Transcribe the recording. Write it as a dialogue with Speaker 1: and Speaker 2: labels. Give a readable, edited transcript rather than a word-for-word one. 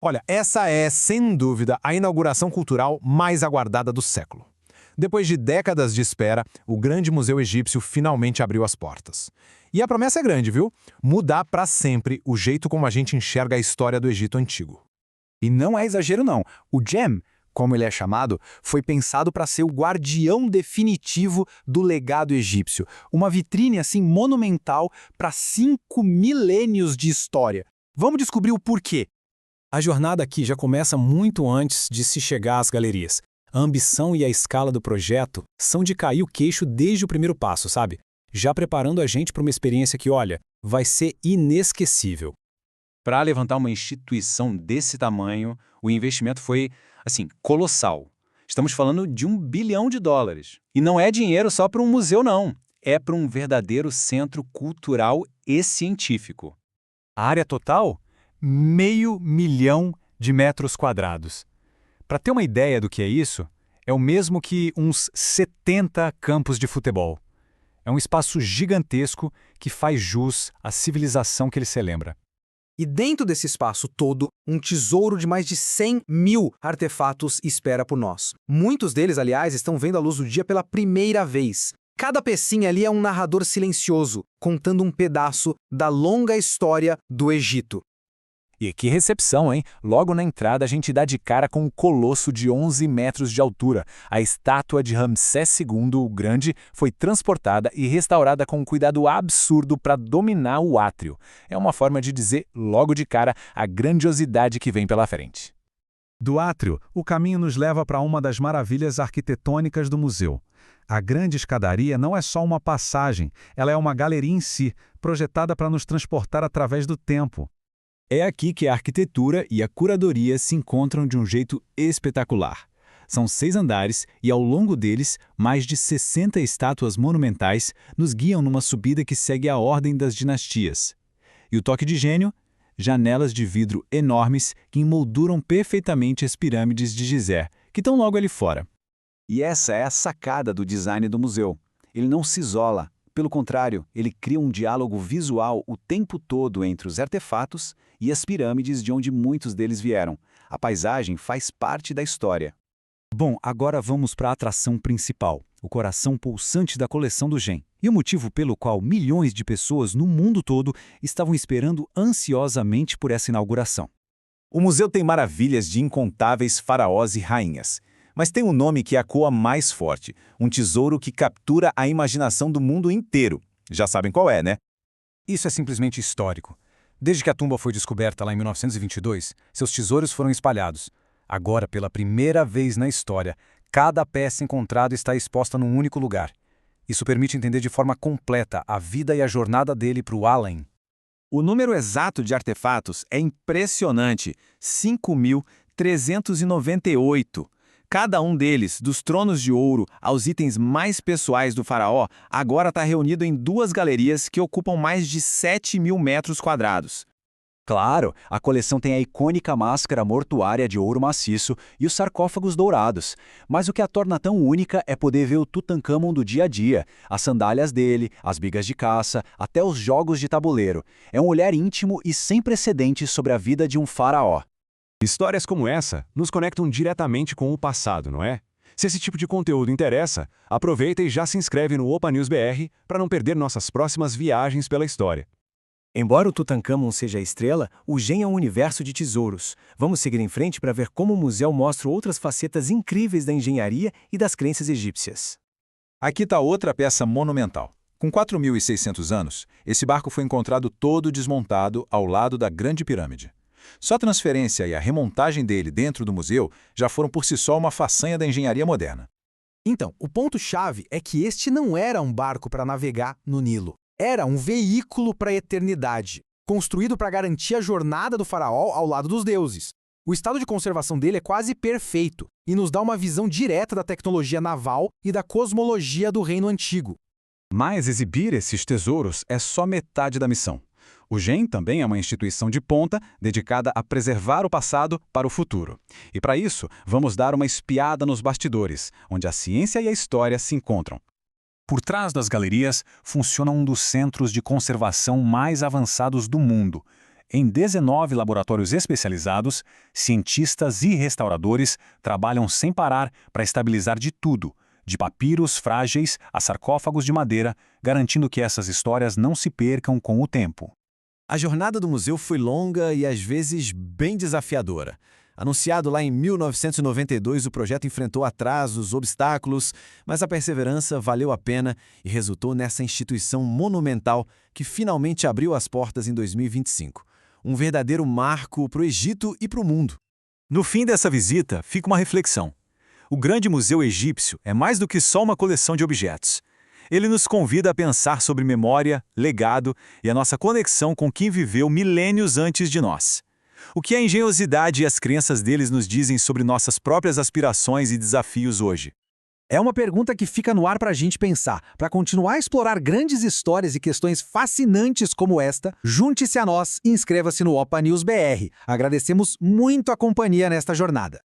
Speaker 1: Olha, essa é, sem dúvida, a inauguração cultural mais aguardada do século. Depois de décadas de espera, o grande museu egípcio finalmente abriu as portas. E a promessa é grande, viu? Mudar para sempre o jeito como a gente enxerga a história do Egito Antigo.
Speaker 2: E não é exagero não. O GEM, como ele é chamado, foi pensado para ser o guardião definitivo do legado egípcio. Uma vitrine assim monumental para 5 milênios de história. Vamos descobrir o porquê.
Speaker 3: A jornada aqui já começa muito antes de se chegar às galerias. A ambição e a escala do projeto são de cair o queixo desde o primeiro passo, sabe? Já preparando a gente para uma experiência que, olha, vai ser inesquecível.
Speaker 4: Para levantar uma instituição desse tamanho, o investimento foi, assim, colossal. Estamos falando de US$ 1 bilhão. E não é dinheiro só para um museu, não. É para um verdadeiro centro cultural e científico.
Speaker 5: A área total? 500 mil de metros quadrados. Para ter uma ideia do que é isso, é o mesmo que uns 70 campos de futebol. É um espaço gigantesco que faz jus à civilização que ele celebra.
Speaker 2: E dentro desse espaço todo, um tesouro de mais de 100 mil artefatos espera por nós. Muitos deles, aliás, estão vendo a luz do dia pela primeira vez. Cada pecinha ali é um narrador silencioso, contando um pedaço da longa história do Egito.
Speaker 5: E que recepção, hein? Logo na entrada a gente dá de cara com um colosso de 11 metros de altura. A estátua de Ramsés II, o Grande, foi transportada e restaurada com um cuidado absurdo para dominar o átrio. É uma forma de dizer, logo de cara, a grandiosidade que vem pela frente.
Speaker 6: Do átrio, o caminho nos leva para uma das maravilhas arquitetônicas do museu. A grande escadaria não é só uma passagem, ela é uma galeria em si, projetada para nos transportar através do tempo.
Speaker 5: É aqui que a arquitetura e a curadoria se encontram de um jeito espetacular. São 6 andares e, ao longo deles, mais de 60 estátuas monumentais nos guiam numa subida que segue a ordem das dinastias. E o toque de gênio? Janelas de vidro enormes que emolduram perfeitamente as pirâmides de Gizé, que estão logo ali fora.
Speaker 7: E essa é a sacada do design do museu. Ele não se isola. Pelo contrário, ele cria um diálogo visual o tempo todo entre os artefatos e as pirâmides de onde muitos deles vieram. A paisagem faz parte da história.
Speaker 6: Bom, agora vamos para a atração principal, o coração pulsante da coleção do GEM, e o motivo pelo qual milhões de pessoas no mundo todo estavam esperando ansiosamente por essa inauguração.
Speaker 8: O museu tem maravilhas de incontáveis faraós e rainhas, mas tem um nome que ecoa mais forte, um tesouro que captura a imaginação do mundo inteiro. Já sabem qual é, né?
Speaker 3: Isso é simplesmente histórico. Desde que a tumba foi descoberta lá em 1922, seus tesouros foram espalhados. Agora, pela primeira vez na história, cada peça encontrada está exposta num único lugar. Isso permite entender de forma completa a vida e a jornada dele para o além.
Speaker 7: O número exato de artefatos é impressionante, 5.398. Cada um deles, dos tronos de ouro aos itens mais pessoais do faraó, agora está reunido em 2 galerias que ocupam mais de 7 mil metros quadrados.
Speaker 2: Claro, a coleção tem a icônica máscara mortuária de ouro maciço e os sarcófagos dourados. Mas o que a torna tão única é poder ver o Tutancâmon do dia a dia, as sandálias dele, as bigas de caça, até os jogos de tabuleiro. É um olhar íntimo e sem precedentes sobre a vida de um faraó.
Speaker 9: Histórias como essa nos conectam diretamente com o passado, não é? Se esse tipo de conteúdo interessa, aproveita e já se inscreve no Opa News BR para não perder nossas próximas viagens pela história.
Speaker 3: Embora o Tutancâmon seja a estrela, o GEM é um universo de tesouros. Vamos seguir em frente para ver como o museu mostra outras facetas incríveis da engenharia e das crenças egípcias.
Speaker 8: Aqui está outra peça monumental. Com 4.600 anos, esse barco foi encontrado todo desmontado ao lado da Grande Pirâmide. Só a transferência e a remontagem dele dentro do museu já foram por si só uma façanha da engenharia moderna.
Speaker 2: Então, o ponto-chave é que este não era um barco para navegar no Nilo. Era um veículo para a eternidade, construído para garantir a jornada do faraó ao lado dos deuses. O estado de conservação dele é quase perfeito e nos dá uma visão direta da tecnologia naval e da cosmologia do Reino Antigo.
Speaker 6: Mas exibir esses tesouros é só metade da missão. O GEM também é uma instituição de ponta dedicada a preservar o passado para o futuro. E para isso, vamos dar uma espiada nos bastidores, onde a ciência e a história se encontram.
Speaker 5: Por trás das galerias funciona um dos centros de conservação mais avançados do mundo.
Speaker 3: Em 19 laboratórios especializados, cientistas e restauradores trabalham sem parar para estabilizar de tudo, de papiros frágeis a sarcófagos de madeira, garantindo que essas histórias não se percam com o tempo.
Speaker 1: A jornada do museu foi longa e às vezes bem desafiadora. Anunciado lá em 1992, o projeto enfrentou atrasos, obstáculos, mas a perseverança valeu a pena e resultou nessa instituição monumental que finalmente abriu as portas em 2025. Um verdadeiro marco para o Egito e para o mundo.
Speaker 5: No fim dessa visita, fica uma reflexão. O Grande Museu Egípcio é mais do que só uma coleção de objetos. Ele nos convida a pensar sobre memória, legado e a nossa conexão com quem viveu milênios antes de nós. O que a engenhosidade e as crenças deles nos dizem sobre nossas próprias aspirações e desafios hoje?
Speaker 2: É uma pergunta que fica no ar para a gente pensar. Para continuar a explorar grandes histórias e questões fascinantes como esta, junte-se a nós e inscreva-se no OPA News BR. Agradecemos muito a companhia nesta jornada.